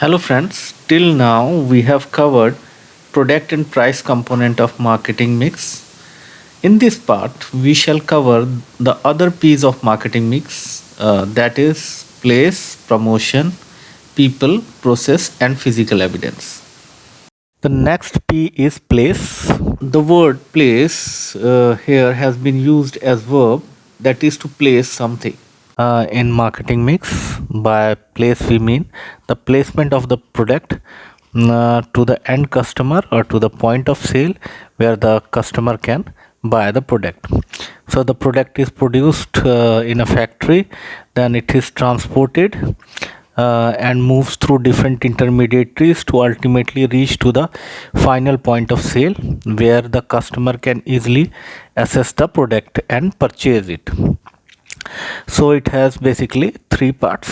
Hello friends, till now we have covered product and price component of marketing mix. In this part, we shall cover the other piece of marketing mix, that is place, promotion, people, process and physical evidence. The next P is place. The word place here has been used as verb, that is to place something. In marketing mix, by place we mean the placement of the product to the end customer or to the point of sale where the customer can buy the product. So the product is produced in a factory, then it is transported and moves through different intermediaries to ultimately reach to the final point of sale where the customer can easily assess the product and purchase it. So it has basically three parts,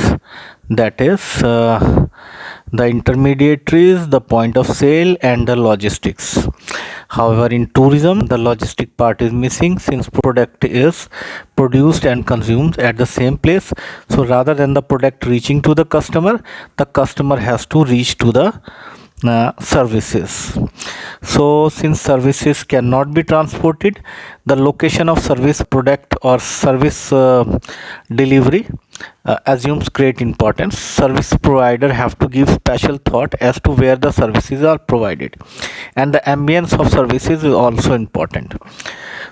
that is the intermediaries, the point of sale and the logistics. However, in tourism the logistic part is missing since product is produced and consumed at the same place. So rather than the product reaching to the customer has to reach to the services. So since services cannot be transported, the location of service product or service delivery assumes great importance. Service provider have to give special thought as to where the services are provided, and the ambience of services is also important.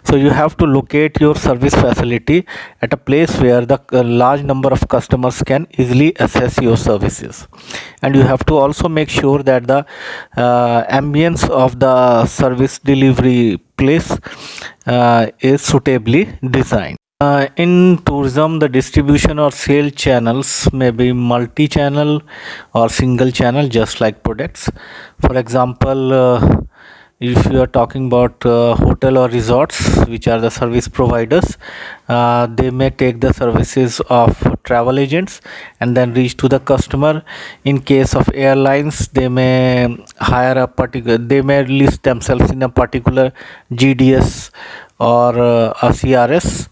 So you have to locate your service facility at a place where the large number of customers can easily access your services, and you have to also make sure that the ambience of the service delivery place is suitably designed. In tourism, the distribution or sale channels may be multi-channel or single channel, just like products. For example, if you are talking about hotel or resorts, which are the service providers, they may take the services of travel agents and then reach to the customer. In case of airlines, they may they may list themselves in a particular GDS or a CRS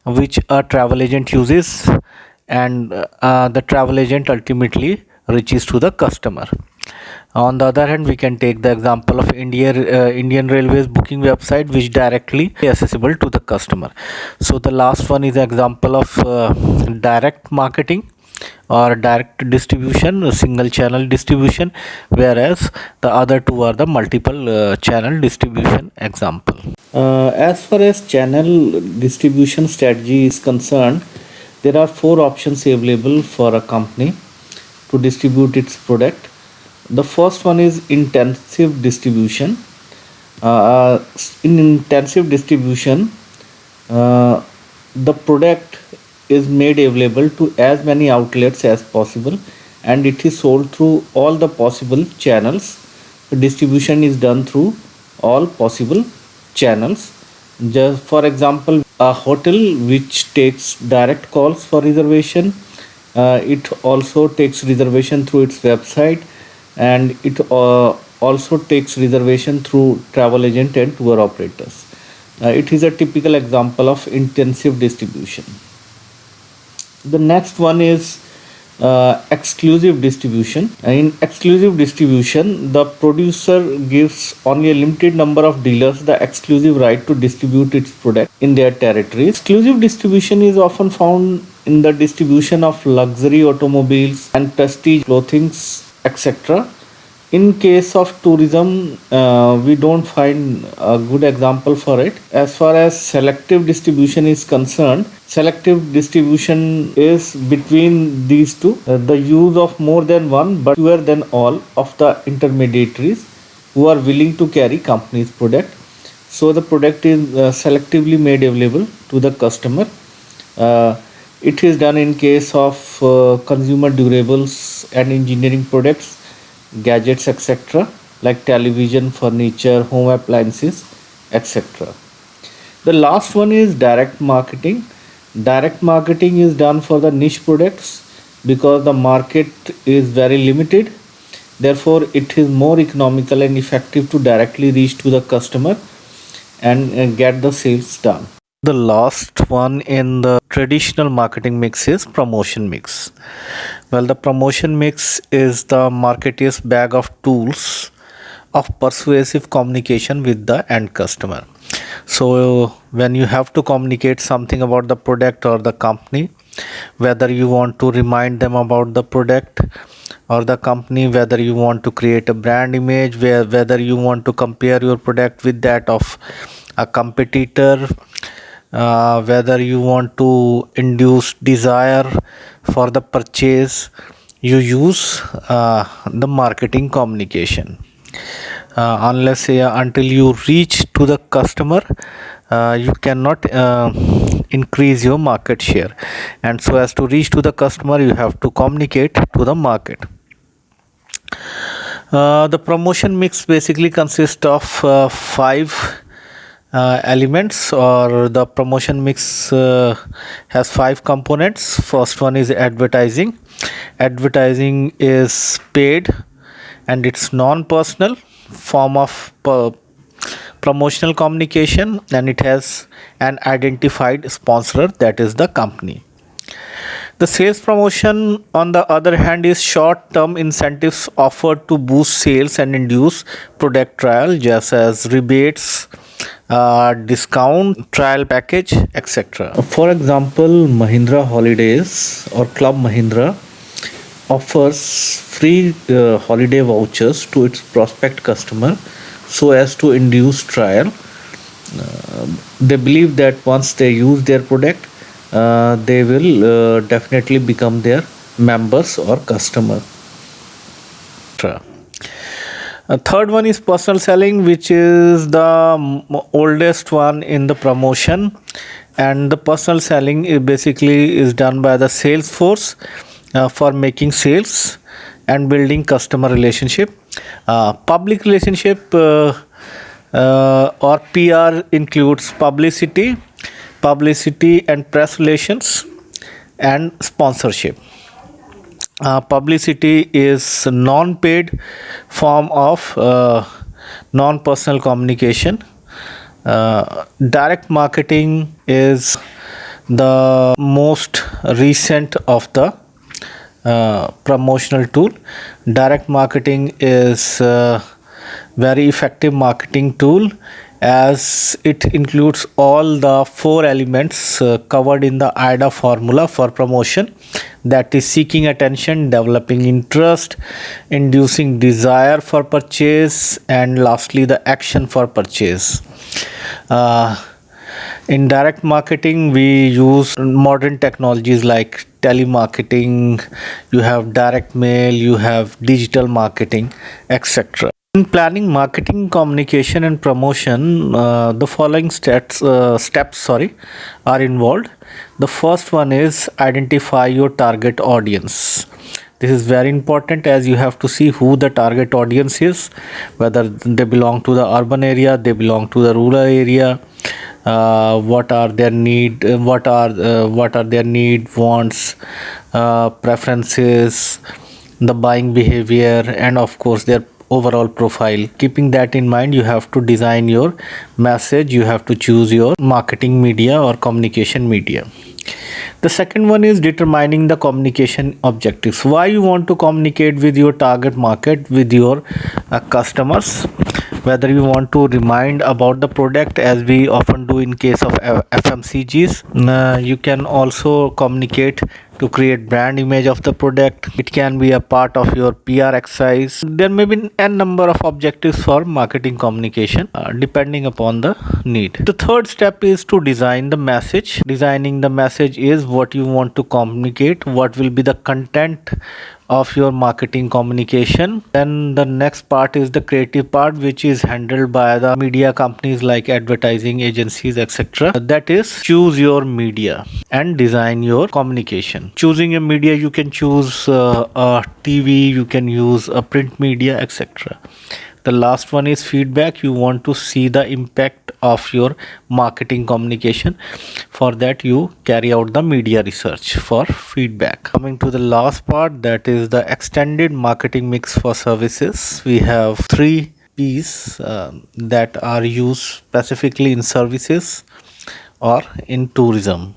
which a travel agent uses, and the travel agent ultimately reaches to the customer. On the other hand, we can take the example of Indian Railways booking website, which directly accessible to the customer. So the last one is example of direct marketing or direct distribution, single channel distribution, whereas the other two are the multiple channel distribution example. As far as channel distribution strategy is concerned, there are four options available for a company to distribute its product. The first one is intensive distribution. In intensive distribution, the product is made available to as many outlets as possible, and it is sold through all the possible channels. The distribution is done through all possible channels. Just for example, a hotel which takes direct calls for reservation, it also takes reservation through its website, and it also takes reservation through travel agent and tour operators. It is a typical example of intensive distribution. The next one is exclusive distribution. In exclusive distribution, the producer gives only a limited number of dealers the exclusive right to distribute its product in their territory. Exclusive distribution is often found in the distribution of luxury automobiles and prestige clothing, etc. In case of tourism, we don't find a good example for it. As far as selective distribution is concerned, selective distribution is between these two, the use of more than one but fewer than all of the intermediaries who are willing to carry company's product. So the product is selectively made available to the customer. It is done in case of consumer durables and engineering products, gadgets, etc., like television, furniture, home appliances, etc. The last one is direct marketing. Direct marketing is done for the niche products because the market is very limited. Therefore, it is more economical and effective to directly reach to the customer and get the sales done. The last one in the traditional marketing mix is promotion mix. Well, the promotion mix is the marketeer's bag of tools of persuasive communication with the end customer. So, when you have to communicate something about the product or the company, whether you want to remind them about the product or the company, whether you want to create a brand image, whether you want to compare your product with that of a competitor, whether you want to induce desire for the purchase, you use the marketing communication. Until you reach to the customer, you cannot increase your market share, and so as to reach to the customer you have to communicate to the market. The promotion mix basically consists of five elements, or the promotion mix has five components. First one is advertising. Advertising is paid and it's non-personal form of promotional communication, and it has an identified sponsor, that is the company. The sales promotion, on the other hand, is short-term incentives offered to boost sales and induce product trial, just as rebates, discount, trial package, etc. For example, Mahindra Holidays or Club Mahindra offers free holiday vouchers to its prospect customer so as to induce trial. They believe that once they use their product, they will definitely become their members or customer. Third one is personal selling, which is the oldest one in the promotion, and the personal selling is basically is done by the sales force for making sales and building customer relationship. Public relationship or PR includes publicity and press relations and sponsorship. Publicity is non-paid form of non-personal communication. Direct marketing is the most recent of the promotional tool. Direct marketing is very effective marketing tool, as it includes all the four elements covered in the AIDA formula for promotion, that is seeking attention, developing interest, inducing desire for purchase, and lastly the action for purchase. In direct marketing, we use modern technologies like telemarketing, you have direct mail, you have digital marketing, etc. In planning marketing, communication, and promotion, the following steps are involved. The first one is identify your target audience. This is very important, as you have to see who the target audience is, whether they belong to the urban area, they belong to the rural area, what are their wants, preferences, the buying behavior, and of course their overall profile. Keeping that in mind, you have to design your message, you have to choose your marketing media or communication media. The second one is determining the communication objectives. Why you want to communicate with your target market, with your customers, whether you want to remind about the product, as we often do in case of FMCGs. You can also communicate to create brand image of the product. It can be a part of your PR exercise. There may be n number of objectives for marketing communication depending upon the need. The third step is to design the message. Designing the message is what you want to communicate, what will be the content of your marketing communication. Then the next part is the creative part, which is handled by the media companies like advertising agencies, etc. That is, choose your media and design your communication. Choosing a media, you can choose a TV, you can use a print media, etc. The last one is feedback. You want to see the impact of your marketing communication. For that, you carry out the media research for feedback. Coming to the last part, that is the extended marketing mix for services. We have three P's that are used specifically in services or in tourism.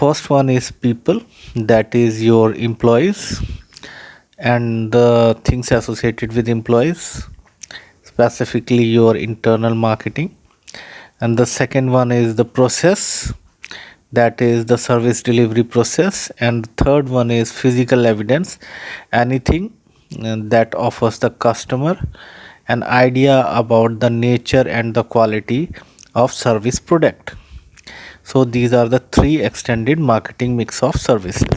first one is people, that is your employees and the things associated with employees, specifically your internal marketing. And the second one is the process, that is the service delivery process. And the third one is physical evidence, anything that offers the customer an idea about the nature and the quality of service product. So these are the three extended marketing mix of services.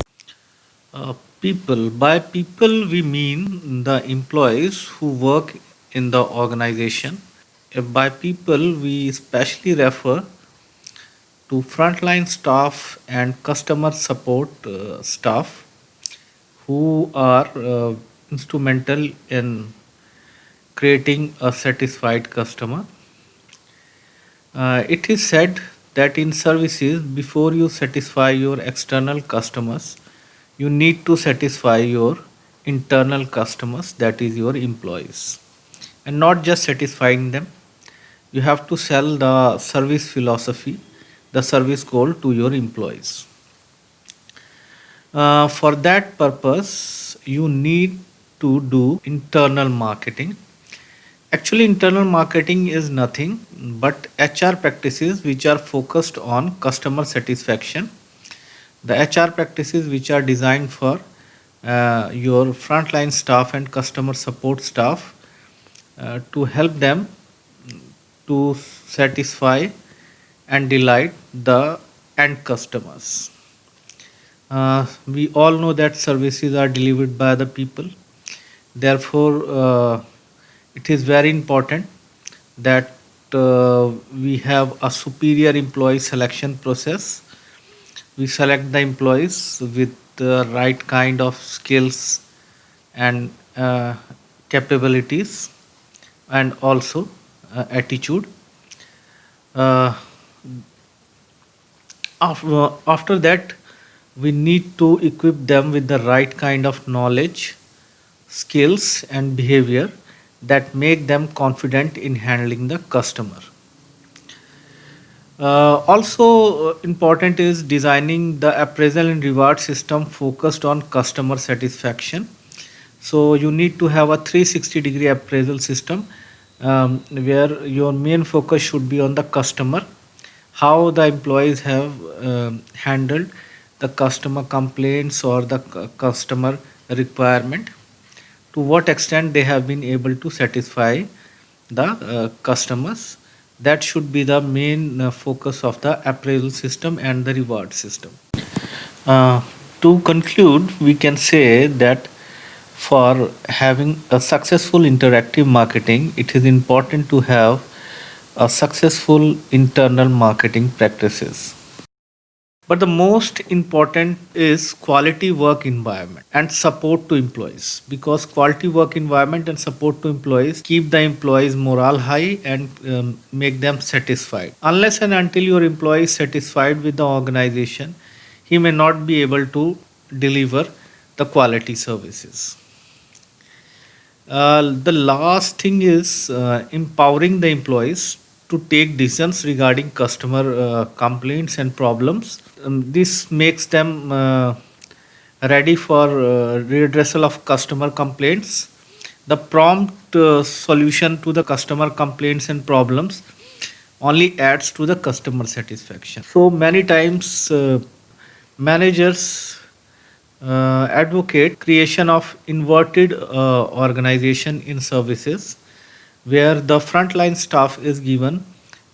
People, by people we mean the employees who work in the organization. By people we especially refer to frontline staff and customer support staff who are instrumental in creating a satisfied customer. It is said that in services, before you satisfy your external customers, you need to satisfy your internal customers, that is your employees. And not just satisfying them, you have to sell the service philosophy, the service goal to your employees. For that purpose, you need to do internal marketing. Actually, internal marketing is nothing but HR practices which are focused on customer satisfaction. The HR practices which are designed for your frontline staff and customer support staff to help them to satisfy and delight the end customers. We all know that services are delivered by the people. Therefore, it is very important that we have a superior employee selection process. We select the employees with the right kind of skills and capabilities and also attitude. Uh, after that, we need to equip them with the right kind of knowledge, skills, and behavior that make them confident in handling the customer. Also important is designing the appraisal and reward system focused on customer satisfaction. So you need to have a 360-degree appraisal system where your main focus should be on the customer, how the employees have handled the customer complaints or the customer requirement, to what extent they have been able to satisfy the customers. That should be the main focus of the appraisal system and the reward system. Uh, to conclude, we can say that for having a successful interactive marketing, it is important to have a successful internal marketing practices. But the most important is quality work environment and support to employees, because quality work environment and support to employees keep the employees morale high and make them satisfied. Unless and until your employee is satisfied with the organization, he may not be able to deliver the quality services. The last thing is empowering the employees to take decisions regarding customer complaints and problems. This makes them ready for redressal of customer complaints. The prompt solution to the customer complaints and problems only adds to the customer satisfaction. So many times managers advocate creation of inverted organization in services where the frontline staff is given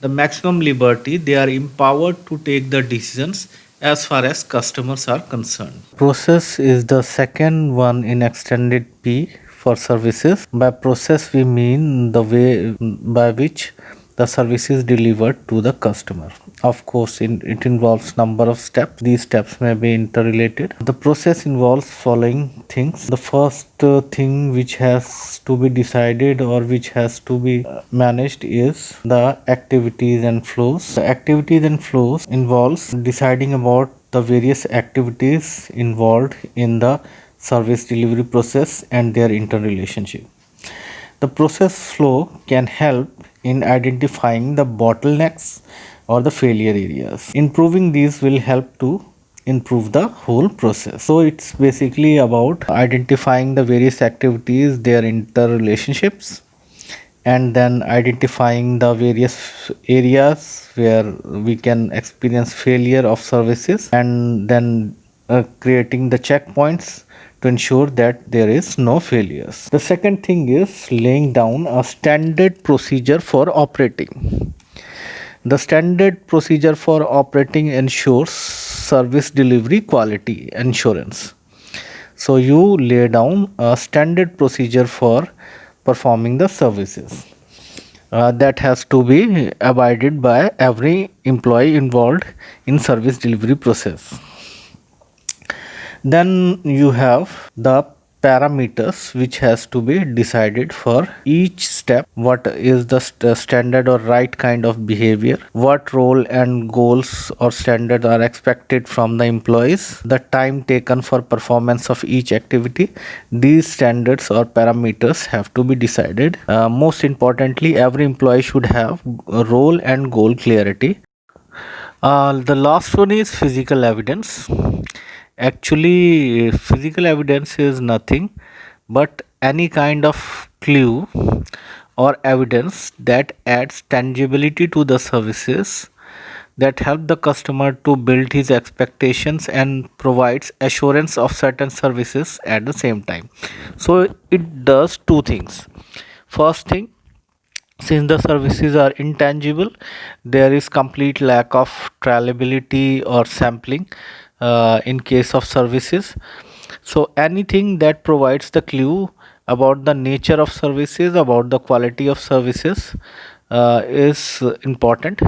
the maximum liberty. They are empowered to take the decisions as far as customers are concerned. Process is the second one in extended P for services. By process we mean the way by which the service is delivered to the customer. Of course, it involves number of steps. These steps may be interrelated. The process involves following things. The first thing which has to be decided or which has to be managed is the activities and flows. The activities and flows involves deciding about the various activities involved in the service delivery process and their interrelationship. The process flow can help in identifying the bottlenecks or the failure areas. Improving these will help to improve the whole process. So it's basically about identifying the various activities, their interrelationships, and then identifying the various areas where we can experience failure of services, and then creating the checkpoints to ensure that there is no failures. The second thing is laying down a standard procedure for operating. The standard procedure for operating ensures service delivery quality assurance. So you lay down a standard procedure for performing the services that has to be abided by every employee involved in service delivery process. Then you have the parameters which has to be decided for each step. What is the standard or right kind of behavior, what role and goals or standards are expected from the employees, the time taken for performance of each activity. These standards or parameters have to be decided. Most importantly, every employee should have role and goal clarity. The last one is physical evidence. Actually, physical evidence is nothing but any kind of clue or evidence that adds tangibility to the services, that help the customer to build his expectations and provides assurance of certain services at the same time. So it does two things. First thing, since the services are intangible, there is complete lack of traceability or sampling in case of services. So anything that provides the clue about the nature of services, about the quality of services, is important,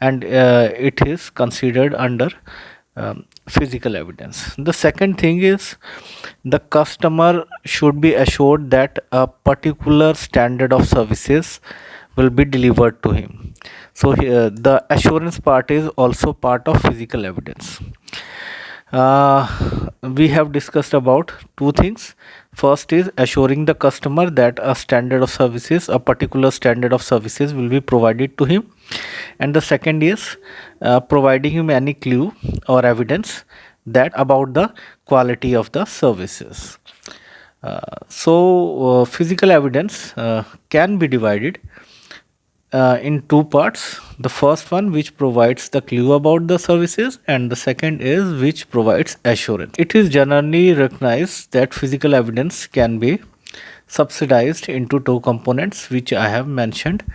and it is considered under physical evidence. The second thing is the customer should be assured that a particular standard of services will be delivered to him. So the assurance part is also part of physical evidence. We have discussed about two things. First is assuring the customer that a particular standard of services will be provided to him, and the second is providing him any clue or evidence that about the quality of the services. Physical evidence can be divided in two parts. The first one, which provides the clue about the services, and the second is which provides assurance. It is generally recognized that physical evidence can be subsidized into two components, which I have mentioned,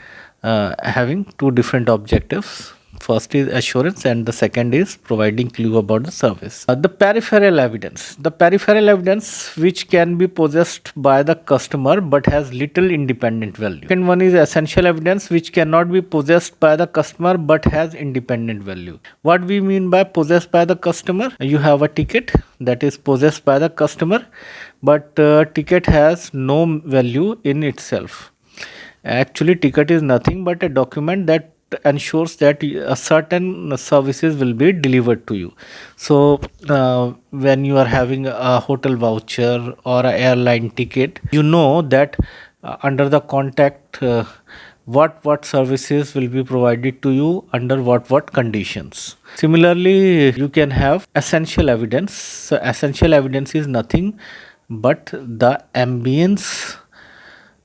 having two different objectives. First is assurance, and the second is providing clue about the service. The peripheral evidence which can be possessed by the customer but has little independent value. Second one is essential evidence, which cannot be possessed by the customer but has independent value. What we mean by possessed by the customer? You have a ticket that is possessed by the customer, but ticket has no value in itself. Actually, ticket is nothing but a document that ensures that a certain services will be delivered to you. So when you are having a hotel voucher or an airline ticket, you know that under the contact what services will be provided to you under what conditions. Similarly, you can have essential evidence. So essential evidence is nothing but the ambience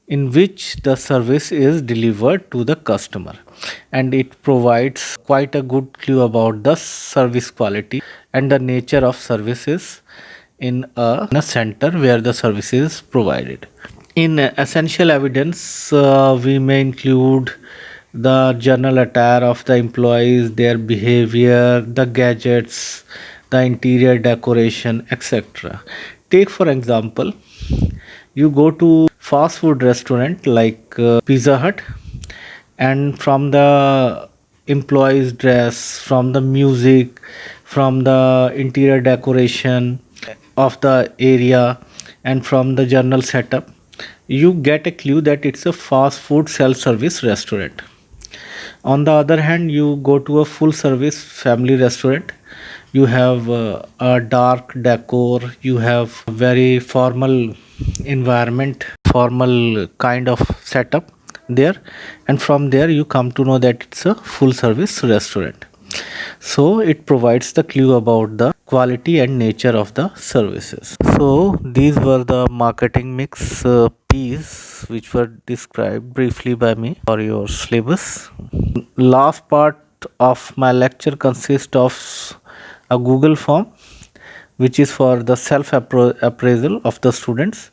in which the service is delivered to the customer, and it provides quite a good clue about the service quality and the nature of services in a center where the service is provided. In essential evidence, we may include the general attire of the employees, their behavior, the gadgets, the interior decoration, etc. Take for example, you go to fast food restaurant like Pizza Hut, and from the employees dress, from the music, from the interior decoration of the area, and from the general setup, you get a clue that it's a fast food self service restaurant. On the other hand, you go to a full service family restaurant, you have a dark decor, you have very formal environment, formal kind of setup there, and from there you come to know that it's a full service restaurant. So it provides the clue about the quality and nature of the services. So these were the marketing mix P's which were described briefly by me for your syllabus. Last part of my lecture consists of a Google form which is for the self appraisal of the students.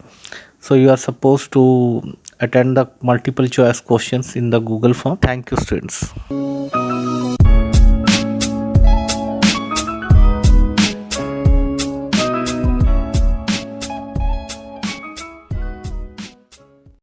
So you are supposed to attend the multiple choice questions in the Google form. Thank you, students.